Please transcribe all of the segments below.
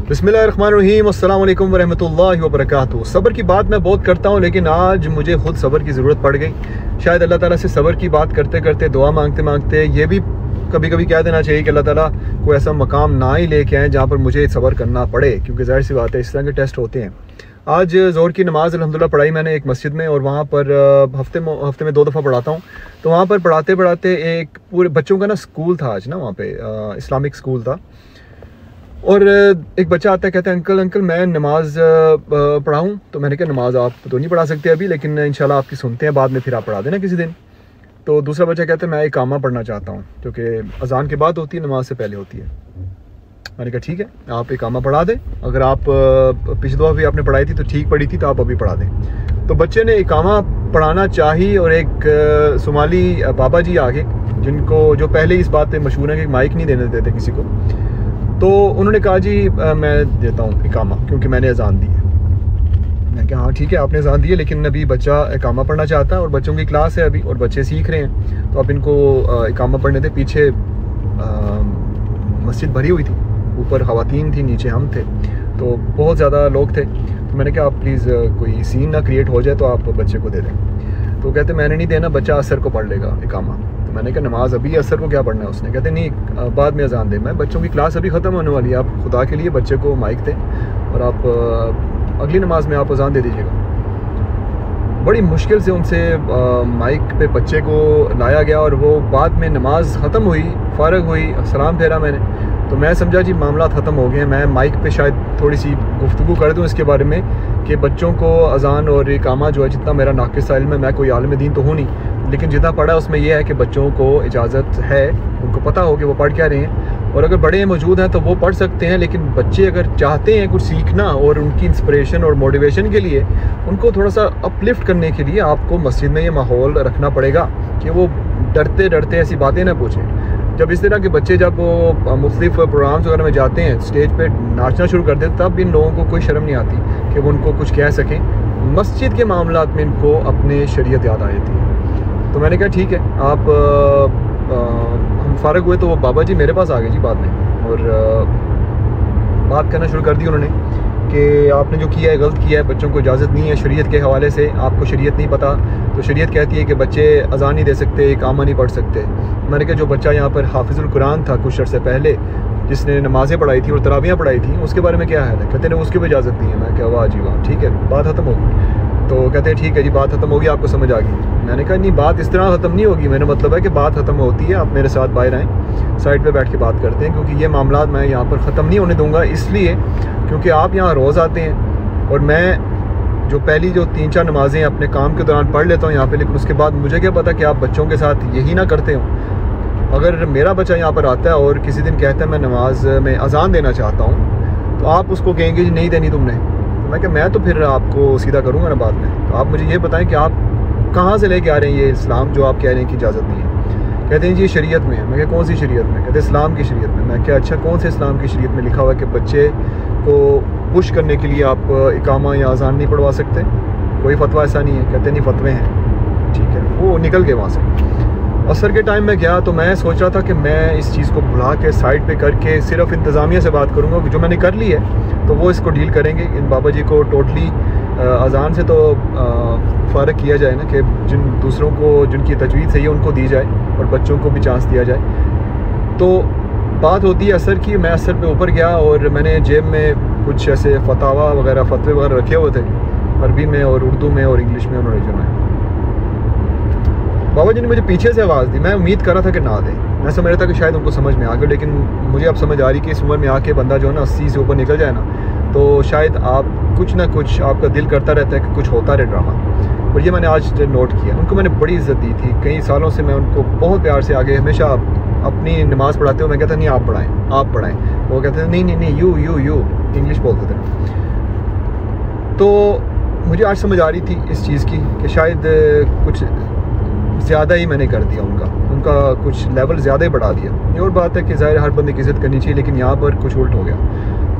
बिस्मिल्लाहिर्रहमानिर्रहीम, अस्सलाम वालेकुम वरहमतुल्लाहि वबरकातुहू। सब्र की बात मैं बहुत करता हूँ, लेकिन आज मुझे खुद सब्र की ज़रूरत पड़ गई। शायद अल्लाह ताला से सब्र की बात करते करते, दुआ मांगते मांगते ये भी कभी कभी कह देना चाहिए कि अल्लाह ताला कोई ऐसा मकाम ना ही लेके आए जहाँ पर मुझे सब्र करना पड़े, क्योंकि जाहिर सी बात है इस तरह के टेस्ट होते हैं। आज ज़ोहर की नमाज़ अल्हम्दुलिल्लाह पढ़ाई मैंने एक मस्जिद में, और वहाँ पर हफ्ते में 2 दफ़ा पढ़ाता हूँ। तो वहाँ पर पढ़ाते पढ़ाते एक पूरे बच्चों का ना स्कूल था आज ना, वहाँ पे इस्लामिक स्कूल था। और एक बच्चा आता है, कहता है अंकल मैं नमाज पढ़ाऊँ। तो मैंने कहा नमाज आप तो नहीं पढ़ा सकते अभी, लेकिन इंशाल्लाह आपकी सुनते हैं बाद में, फिर आप पढ़ा देना किसी दिन। तो दूसरा बच्चा कहता है मैं इकामा पढ़ना चाहता हूँ, क्योंकि अजान के बाद होती है, नमाज से पहले होती है। मैंने कहा ठीक है, आप इकामा पढ़ा दें। अगर आप पिछली दफ़ा भी आपने पढ़ाई थी तो ठीक पढ़ी थी, तो आप अभी पढ़ा दें। तो बच्चे ने इकामा पढ़ाना चाहिए, और एक सोमाली बाबा जी आगे, जिनको जो पहले इस बात पे मशहूर है कि माइक नहीं देने देते किसी को, तो उन्होंने कहा जी मैं देता हूँ इकामा, क्योंकि मैंने अजान दी है। मैं कहा हाँ ठीक है, आपने अजान दी है, लेकिन अभी बच्चा इकामा पढ़ना चाहता है और बच्चों की क्लास है अभी, और बच्चे सीख रहे हैं, तो आप इनको इकामा पढ़ने दें। पीछे मस्जिद भरी हुई थी, ऊपर ख़वातीन थी, नीचे हम थे, तो बहुत ज़्यादा लोग थे। तो मैंने कहा आप प्लीज़ कोई सीन ना क्रिएट हो जाए, तो आप बच्चे को दे दें। तो कहते मैंने नहीं देना, बच्चा असर को पढ़ लेगा इकामा। तो मैंने कहा नमाज अभी, असर को क्या पढ़ना है उसने? कहते नहीं बाद में अजान दे। मैं बच्चों की क्लास अभी ख़त्म होने वाली है, आप खुदा के लिए बच्चे को माइक दें, और आप अगली नमाज में आप अजान दे दीजिएगा। बड़ी मुश्किल से उनसे माइक पे बच्चे को लाया गया, और वो बाद में नमाज ख़त्म हुई, फ़ारग हुई, सलाम फेरा मैंने, तो मैं समझा जी मामला ख़त्म हो गए हैं। मैं माइक पे शायद थोड़ी सी गुफ्तगू कर दूँ इसके बारे में कि बच्चों को अजान और इकामा जो है, जितना मेरा नाक़िस इल्म है, मैं कोई आलिम दीन तो हूँ नहीं, लेकिन जितना पढ़ा उसमें यह है कि बच्चों को इजाज़त है, उनको पता हो कि वो पढ़ क्या रहे हैं, और अगर बड़े मौजूद हैं तो वो पढ़ सकते हैं। लेकिन बच्चे अगर चाहते हैं कुछ सीखना, और उनकी इंस्पिरेशन और मोटिवेशन के लिए, उनको थोड़ा सा अपलिफ्ट करने के लिए आपको मस्जिद में ये माहौल रखना पड़ेगा कि वो डरते डरते ऐसी बातें ना पूछें। जब इस तरह के बच्चे जब वो मुख्तलिफ प्रोग्राम्स वगैरह में जाते हैं, स्टेज पे नाचना शुरू कर देते, तब इन लोगों को कोई शर्म नहीं आती कि वो उनको कुछ कह सकें। मस्जिद के मामलात में इनको अपने शरीयत याद आ जाती है। तो मैंने कहा ठीक है, आप हम फ़ारग हुए तो वो बाबा जी मेरे पास आ गए जी बाद में, और बात करना शुरू कर दी उन्होंने कि आपने जो किया है गलत किया है, बच्चों को इजाज़त नहीं है शरीयत के हवाले से, आपको शरीयत नहीं पता। तो शरीयत कहती है कि बच्चे अजान नहीं दे सकते, इकामा नहीं पढ़ सकते। मैंने कहा जो बच्चा यहाँ पर हाफिज़ुल कुरान था कुछ अर्से पहले, जिसने नमाज़ें पढ़ाई थी और तरावियाँ पढ़ाई थी, उसके बारे में क्या है? कहते हैं उसकी भी इजाज़त नहीं है। मैं क्या वाह जी वाह, ठीक है बात ख़त्म होगी। तो कहते हैं ठीक है जी बात ख़त्म होगी, आपको समझ आ गई। मैंने कहा नहीं, बात इस तरह ख़त्म नहीं होगी, मेरा मतलब है कि बात ख़त्म होती है, आप मेरे साथ बाहर आएँ, साइड पे बैठ के बात करते हैं, क्योंकि ये मामला मैं यहाँ पर ख़त्म नहीं होने दूँगा, इसलिए क्योंकि आप यहाँ रोज़ आते हैं, और मैं जो पहली जो 3-4 नमाज़ें अपने काम के दौरान पढ़ लेता हूँ यहाँ पे, लेकिन उसके बाद मुझे क्या पता कि आप बच्चों के साथ यही ना करते हो। अगर मेरा बच्चा यहाँ पर आता है और किसी दिन कहता है मैं नमाज में अजान देना चाहता हूँ, तो आप उसको कहेंगे जी नहीं देनी तुमने। तो मैं क्या, मैं तो फिर आपको सीधा करूँगा ना बाद में। तो आप मुझे ये बताएं कि आप कहाँ से लेके आ रहे हैं ये इस्लाम जो आप कह रहे हैं कि इजाज़त नहीं है? कहते हैं जी शरीयत में है। मैं क्या, कौन सी शरीयत में? कहते हैं इस्लाम की शरीयत में। मैं क्या, अच्छा कौन से इस्लाम की शरीयत में लिखा हुआ है कि बच्चे को पुश करने के लिए आप इकामा या अजान नहीं पढ़वा सकते? कोई फतवा ऐसा नहीं है। कहते नहीं फतवे हैं, ठीक है। वो निकल गए वहाँ से। असर के टाइम में गया तो मैं सोच रहा था कि मैं इस चीज़ को भुला के साइड पे करके सिर्फ इंतज़ामिया से बात करूँगा, कि जो मैंने कर ली है तो वो इसको डील करेंगे। इन बाबा जी को टोटली अजान से तो फ़र्क किया जाए ना, कि जिन दूसरों को जिनकी तजवीज़ सही है उनको दी जाए, और बच्चों को भी चांस दिया जाए। तो बात होती है असर की। मैं असर पे ऊपर गया, और मैंने जेब में कुछ ऐसे फतावा वगैरह फतवे वगैरह रखे हुए थे, अरबी में और उर्दू में और इंग्लिश में उन्होंने जो है। बाबा जी ने मुझे पीछे से आवाज़ दी। मैं उम्मीद कर रहा था कि ना दे, मैं समझ रहा था कि शायद उनको समझ में आ गया, लेकिन मुझे अब समझ आ रही कि इस उम्र में आके बंदा जो है ना 80 से ऊपर निकल जाए ना, तो शायद आप कुछ ना कुछ आपका दिल करता रहता है कि कुछ होता रहे ड्रामा। और ये मैंने आज नोट किया। उनको मैंने बड़ी इज़्ज़त दी थी, कई सालों से मैं उनको बहुत प्यार से आगे, हमेशा अपनी नमाज़ पढ़ाते हो मैं कहता नहीं आप पढ़ाएँ, आप पढ़ाएँ। वो कहते थे नहीं यू इंग्लिश बोलते थे। तो मुझे आज समझ आ रही थी इस चीज़ की कि शायद कुछ ज़्यादा ही मैंने कर दिया, उनका कुछ लेवल ज़्यादा ही बढ़ा दिया। ये और बात है कि ज़ाहिर हर बंदे की इज़्ज़त करनी चाहिए, लेकिन यहाँ पर कुछ उल्ट हो गया।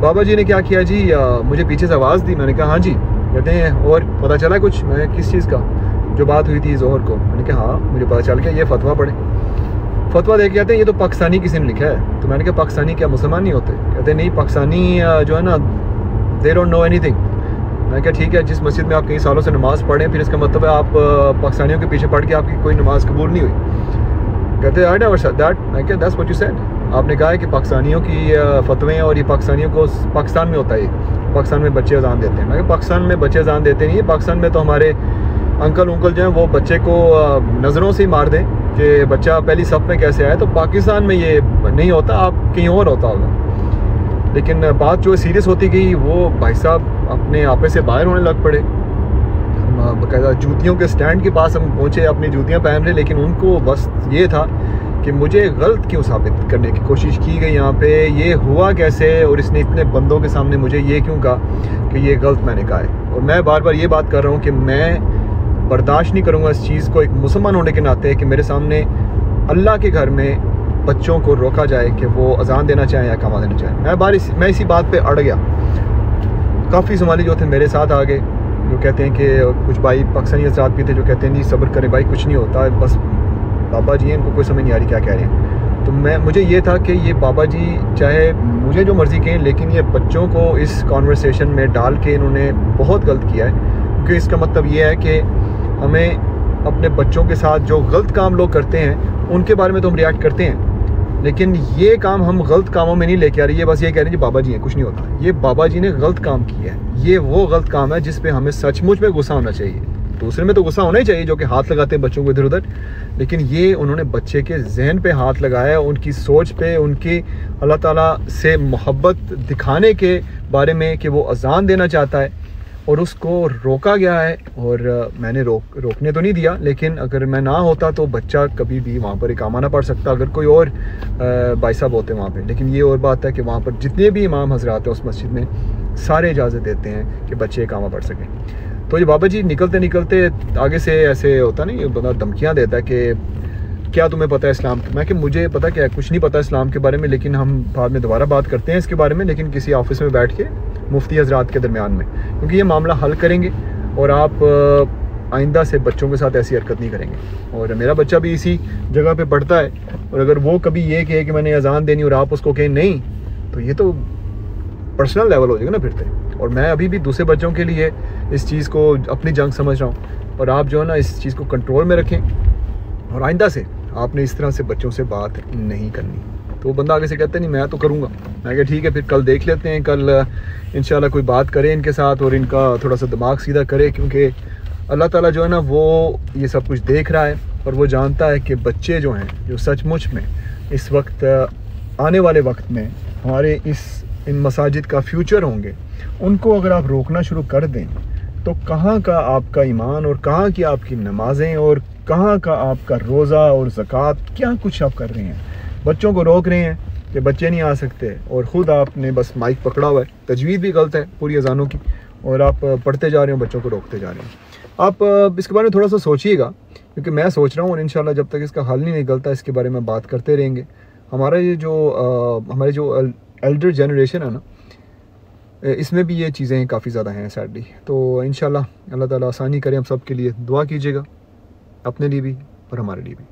बाबा जी ने क्या किया जी, मुझे पीछे से आवाज़ दी। मैंने कहा हाँ जी। कहते हैं और पता चला कुछ? मैं किस चीज़ का? जो बात हुई थी ज़ोहर को। मैंने कहा हाँ मुझे पता चल गया, ये फतवा पढ़े। फतवा दे के कहते हैं ये तो पाकिस्तानी किसी ने लिखा है। तो मैंने कहा पाकिस्तानी क्या मुसलमान नहीं होते? कहते नहीं, पाकिस्तानी जो है ना दे डोंट नो एनीथिंग। मैं क्या ठीक है, जिस मस्जिद में आप कई सालों से नमाज़ पढ़ें फिर इसका मतलब है आप पाकिस्तानियों के पीछे पढ़ के आपकी कोई नमाज़ कबूल नहीं हुई। कहते आई नेवर सेड दैट। मैं क्या दैट्स व्हाट यू सेड। आपने कहा है कि पाकिस्तानियों की फतवे और ये पाकिस्तानियों को पाकिस्तान में होता है, पाकिस्तान में बच्चे अजान देते हैं। मैं क्या पाकिस्तान में बच्चे अजान देते नहीं है, पाकिस्तान में तो हमारे अंकल जो हैं वो बच्चे को नज़रों से ही मार दें कि बच्चा पहली सफ़ में कैसे आया। तो पाकिस्तान में ये नहीं होता, आप कहीं और होता होगा। लेकिन बात जो सीरियस होती गई वो भाई साहब अपने आपे से बाहर होने लग पड़े। बाकायदा जूतियों के स्टैंड के पास हम पहुँचे, अपनी जूतियाँ पहन रहे, लेकिन उनको बस ये था कि मुझे गलत क्यों साबित करने की कोशिश की गई यहाँ पे, ये हुआ कैसे और इसने इतने बंदों के सामने मुझे ये क्यों कहा कि ये गलत मैंने कहा है। और मैं बार बार ये बात कर रहा हूँ कि मैं बर्दाश्त नहीं करूँगा इस चीज़ को, एक मुसलमान होने के नाते, कि मेरे सामने अल्लाह के घर में बच्चों को रोका जाए कि वो अजान देना चाहें या इकामा देना चाहें। मैं इसी बात पर अड़ गया। काफ़ी सोमाली जो थे मेरे साथ आ गए, जो कहते हैं कि कुछ भाई पाकिस्तानी हज़रात भी थे जो कहते हैं नहीं सब्र करें भाई, कुछ नहीं होता, बस बाबा जी हैं, इनको कोई समझ नहीं आ रही क्या कह रहे हैं। तो मुझे ये था कि ये बाबा जी चाहे मुझे जो मर्ज़ी कहें, लेकिन ये बच्चों को इस कॉन्वर्सेशन में डाल के इन्होंने बहुत गलत किया है। क्योंकि इसका मतलब ये है कि हमें अपने बच्चों के साथ जो गलत काम लोग करते हैं उनके बारे में तो हम रिएक्ट करते हैं, लेकिन ये काम हम गलत कामों में नहीं लेके आ रहे। ये बस ये कह रहे हैं जी बाबा जी हैं, कुछ नहीं होता। ये बाबा जी ने गलत काम किया है, ये वो गलत काम है जिस पे हमें सचमुच में गुस्सा होना चाहिए। दूसरे में तो गुस्सा होना ही चाहिए जो कि हाथ लगाते हैं बच्चों को इधर उधर, लेकिन ये उन्होंने बच्चे के जहन पे हाथ लगाया, उनकी सोच पे, उनकी अल्लाह ताला से मोहब्बत दिखाने के बारे में कि वो अजान देना चाहता है, और उसको रोका गया है। और मैंने रोकने तो नहीं दिया, लेकिन अगर मैं ना होता तो बच्चा कभी भी वहाँ पर इकामा ना पढ़ सकता, अगर कोई और भाई साहब होते वहाँ पे। लेकिन ये और बात है कि वहाँ पर जितने भी इमाम हजरात हैं उस मस्जिद में सारे इजाज़त देते हैं कि बच्चे इकामा पढ़ सकें। तो ये बाबा जी निकलते निकलते आगे से ऐसे होता नहीं, ये बंदा धमकियाँ देता है कि क्या तुम्हें पता है इस्लाम। मैं कि मुझे पता क्या है, कुछ नहीं पता इस्लाम के बारे में, लेकिन हम बाद में दोबारा बात करते हैं इसके बारे में, लेकिन किसी ऑफिस में बैठ के मुफ्ती हजरात के दरमियान में, क्योंकि ये मामला हल करेंगे और आप आइंदा से बच्चों के साथ ऐसी हरकत नहीं करेंगे। और मेरा बच्चा भी इसी जगह पे पढ़ता है, और अगर वो कभी ये कहे कि मैंने अजान देनी और आप उसको कहें नहीं, तो ये तो पर्सनल लेवल हो जाएगा ना फिर से। और मैं अभी भी दूसरे बच्चों के लिए इस चीज़ को अपनी जंग समझ रहा हूँ, और आप जो है ना इस चीज़ को कंट्रोल में रखें, और आइंदा से आपने इस तरह से बच्चों से बात नहीं करनी। तो वो बंदा आगे से कहता नहीं मैं तो करूँगा। मैं कहा ठीक है, फिर कल देख लेते हैं, कल इंशाल्लाह कोई बात करें इनके साथ और इनका थोड़ा सा दिमाग सीधा करे, क्योंकि अल्लाह ताला जो है ना वो ये सब कुछ देख रहा है, और वो जानता है कि बच्चे जो हैं जो सचमुच में इस वक्त आने वाले वक्त में हमारे इन मसाजिद का फ्यूचर होंगे, उनको अगर आप रोकना शुरू कर दें तो कहाँ का आपका ईमान और कहाँ की आपकी नमाजें और कहाँ का आपका रोज़ा और ज़कात, क्या कुछ आप कर रहे हैं। बच्चों को रोक रहे हैं कि बच्चे नहीं आ सकते, और ख़ुद आपने बस माइक पकड़ा हुआ है, तजवीज़ भी गलत है पूरी अजानों की, और आप पढ़ते जा रहे हो, बच्चों को रोकते जा रहे हैं। आप इसके बारे में थोड़ा सा सोचिएगा, क्योंकि मैं सोच रहा हूँ, और इंशाल्लाह जब तक इसका हल नहीं निकलता इसके बारे में बात करते रहेंगे। हमारा ये हमारे जो एल्डर जनरेशन है ना, इसमें भी ये चीज़ें काफ़ी ज़्यादा हैं सैडली। तो इंशाल्लाह अल्लाह ताला आसानी करें हम सब के लिए। दुआ कीजिएगा अपने लिए भी और हमारे लिए भी।